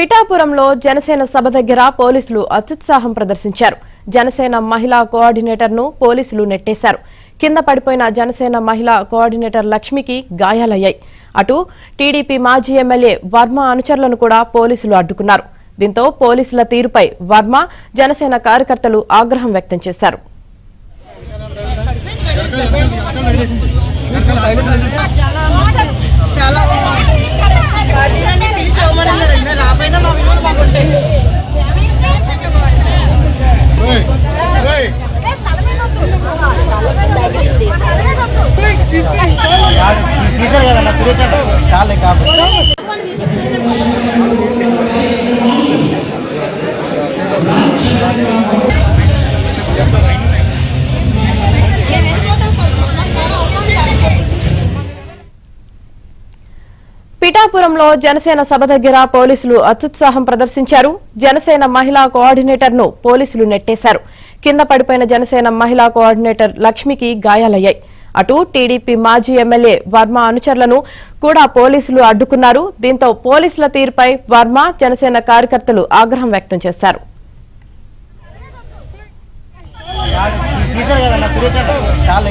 పిఠాపురంలో జనసేన సభ దగ్గర పోలీసులు అత్యుత్సాహం ప్రదర్శించారు. జనసేన మహిళా కోఆర్డినేటర్ను పోలీసులు నెట్టేశారు. కింద పడిపోయిన జనసేన మహిళా కోఆర్డినేటర్ లక్ష్మికి గాయాలయ్యాయి. అటు టీడీపీ మాజీ ఎమ్మెల్యే వర్మ అనుచరులను కూడా పోలీసులు అడ్డుకున్నారు. దీంతో పోలీసుల తీరుపై వర్మ, జనసేన కార్యకర్తలు ఆగ్రహం వ్యక్తం చేశారు. పిఠాపురంలో జనసేన సభ దగ్గర పోలీసులు అత్యుత్సాహం ప్రదర్శించారు. జనసేన మహిళా కోఆర్డినేటర్ను పోలీసులు నెట్టేశారు. కింద పడిపోయిన జనసేన మహిళా కోఆర్డినేటర్ లక్ష్మికి గాయాలయ్యాయి. అటు టీడీపీ మాజీ ఎమ్మెల్యే వర్మ అనుచరులను కూడా పోలీసులు అడ్డుకున్నారు. దీంతో పోలీసుల తీరుపై వర్మ, జనసేన కార్యకర్తలు ఆగ్రహం వ్యక్తం చేశారు. చాలా